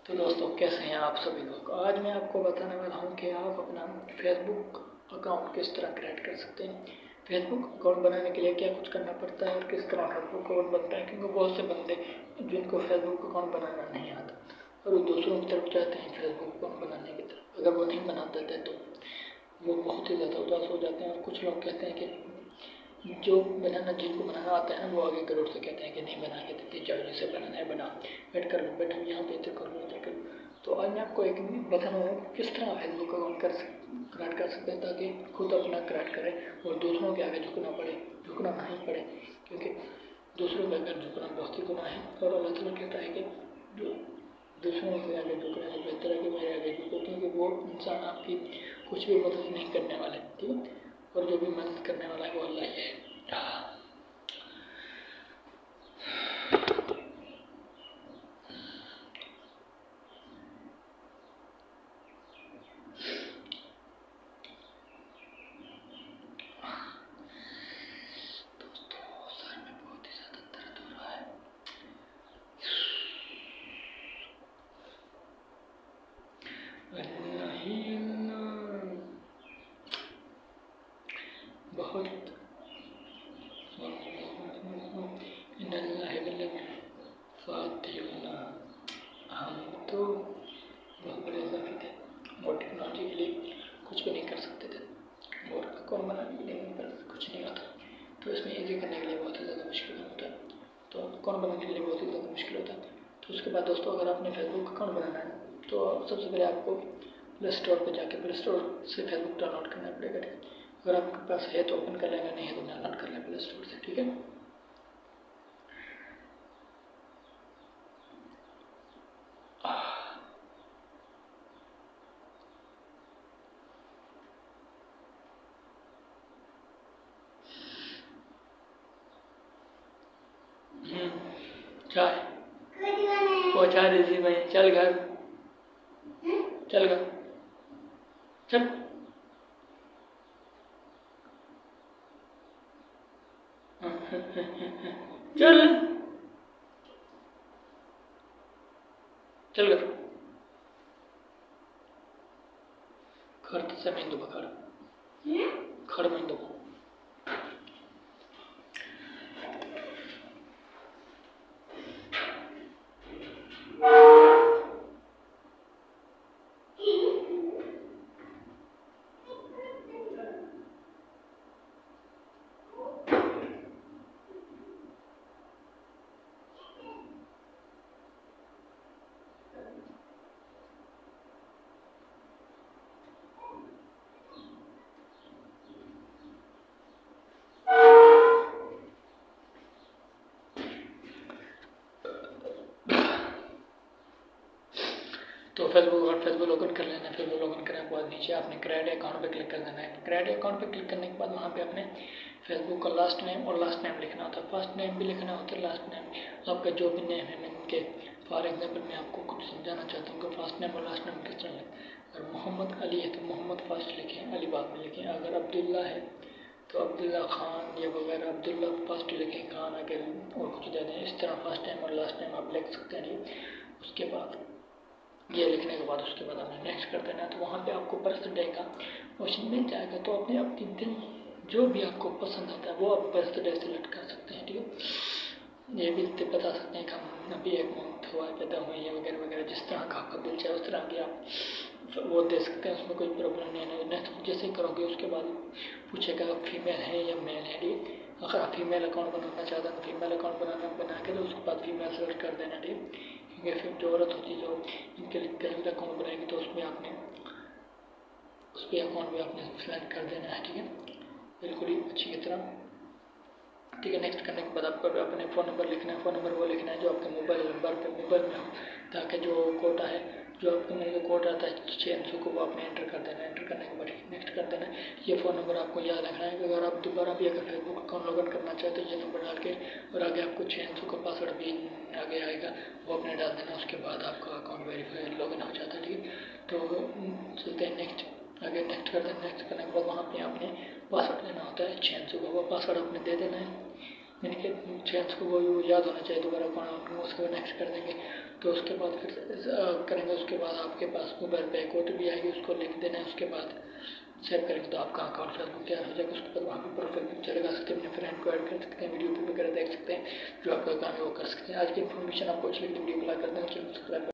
तो दोस्तों कैसे हैं आप सभी लोग। आज मैं आपको बताने वाला हूं कि आप अपना फेसबुक अकाउंट किस तरह क्रिएट कर सकते हैं। फेसबुक अकाउंट बनाने के लिए क्या कुछ करना पड़ता है और किस तरह फेसबुक अकाउंट बनता है, क्योंकि बहुत से बंदे जिनको फेसबुक अकाउंट बनाना नहीं आता और वो दूसरों की तरफ जाते हैं फेसबुक अकाउंट बनाने की तरफ। अगर वो नहीं बना देते तो वो बहुत ही ज़्यादा उदास हो जाते हैं। और कुछ लोग कहते हैं कि जिनको बनाना आता है वो आगे करोड़ से कहते हैं कि नहीं बना के देते, जाओ जिसे बनाना है बना, वेट कर लो, बैठो यहाँ पे, इधर करो इधर करो। तो आज मैं आपको एक बताना होगा किस तरह फेसबुक अकाउंट क्रिएट कर सकते हैं, ताकि खुद अपना क्रिएट करें और दूसरों के आगे झुकना नहीं पड़े, क्योंकि दूसरों के आगे झुकना बहुत ही गुनाह है। और अल्लाह ताला कहता है कि जो दूसरों के आगे झुकने से बेहतर है कि मेरे आगे झुको, क्योंकि वो इंसान आपकी कुछ भी मदद नहीं करने वाले, ठीक है। और जो भी मदद करने वाला है वो अल्लाह ही है। बहुत हम तो बहुत बड़े इजाफी थे और टेक्नोलॉजी के लिए कुछ भी नहीं कर सकते थे और अकाउंट बनाने के लिए कुछ नहीं आता। तो इसमें ईजी करने के लिए बहुत ही ज़्यादा मुश्किल होता है, तो अकाउंट बनाने के लिए बहुत ही ज़्यादा मुश्किल होता है। तो उसके बाद दोस्तों, अगर आपने फेसबुक अकाउंट बनाना है तो सबसे पहले आपको प्ले स्टोर पर जाके प्ले स्टोर से फेसबुक डाउनलोड करना पड़ेगा, ठीक है। अगर आपके पास है तो ओपन कर लेंगे, नहीं है तो डाउनलोड कर लें प्ले स्टोर से, ठीक है। चाय पहुँचा दीजिए भाई, चल घर, चल घर, चल चल चल घर, खड़ से मेंदू पकड़, खड़ मेंदू। तो फेसबुक लॉगिन कर लेना है। फेसबुक लॉगिन करने के बाद नीचे आपने क्रिएट अकाउंट पे क्लिक कर देना है। क्रिएट अकाउंट पे क्लिक करने के बाद वहाँ पे आपने फेसबुक का लास्ट नेम और लास्ट नेम लिखना होता है। फर्स्ट नेम भी लिखना होता है, लास्ट नेम आपका जो भी नेम है। मैं फॉर एग्जाम्पल मैं आपको कुछ समझाना चाहता हूँ कि फर्स्ट नेम और लास्ट नेम किस तरह लिखें। अगर मोहम्मद अली है तो मोहम्मद फर्स्ट लिखें, अली बाद में लिखें। अगर अब्दुल्ला है तो अब्दुल्ला खान या वगैरह, अब्दुल्ला फर्स्ट लिखें, खान आगे और कुछ दे दें। इस तरह फर्स्ट नेम और लास्ट नेम आप लिख सकते हैं। उसके बाद ये लिखने के बाद उसके बाद आपने नेक्स्ट कर देना है। तो वहाँ पे आपको बर्थडे का ऑप्शन मिल जाएगा। तो अपने अपनी दिन जो भी आपको पसंद आता है वो आप बर्थडे सेलेक्ट कर सकते हैं, ठीक है। ये भी बता सकते हैं कि हम अभी एक मंथ हुआ पैदा हुए या वगैरह वगैरह, जिस तरह का आपका दिल चाहे उस तरह की आप वो दे सकते हैं, उसमें कोई प्रॉब्लम नहीं है। नेक्स्ट जैसे करोगे उसके बाद पूछेगा फीमेल है या मेल है, ठीक। अगर आप फीमेल अकाउंट बनाना चाहते हैं तो फीमेल अकाउंट बना के तो उसके बाद फीमेल सेलेक्ट कर देना, ठीक। क्योंकि फिर जो औरत होती है जो इनके लिए कैसे अकाउंट बनाएगी तो उसमें आपने उस पर अकाउंट में आपने सेलेक्ट कर देना है, ठीक है, बिल्कुल ही अच्छी की तरह, ठीक है। नेक्स्ट करने के बाद आपको अपने फ़ोन नंबर लिखना है। फ़ोन नंबर वो लिखना है जो आपके मोबाइल नंबर पे मोबाइल में हो, ताकि जो कोटा है जो आपके मेरे को कोड आता है 6 अंकों को वो आपने एंटर कर देना है। एंटर करने के बाद नेक्स्ट कर देना है। ये फ़ोन नंबर आपको याद रखना है कि अगर आप दोबारा भी अगर फेसबुक अकाउंट लॉगिन करना चाहते हैं तो ये नंबर डाल के, और आगे आपको 6 अंकों का पासवर्ड भी आगे आएगा वो अपने डाल देना। उसके बाद आपका अकाउंट वेरीफाई लॉगिन हो जाता है, ठीक है। तो चलते हैं नेक्स्ट, आगे नेक्स्ट करते हैं। नेक्स्ट करने के बाद वहाँ पे आपने पासवर्ड देना होता है 6 अंकों का, वो पासवर्ड आपने दे देना है। यानी कि 6 अंकों को वो याद होना चाहिए दोबारा अकाउंट, उसके बाद नेक्स्ट कर देंगे। तो उसके बाद फिर करेंगे। उसके बाद आपके पास मोबाइल पे एक OTP आएगी, उसको लिख देना है। उसके बाद सेव करेंगे तो आपका अकाउंट फेसबुक तैयार हो जाएगा। उसके बाद वहाँ पे प्रोफाइल पिक्चर लगा सकते हैं, अपने फ्रेंड को ऐड कर सकते हैं, वीडियो वगैरह देख सकते हैं, जो आपका काम है वो कर सकते हैं। आज की इन्फॉर्मेशन आपको अच्छी लगी तो वीडियो को लाइक कर देना, चैनल सब्सक्राइब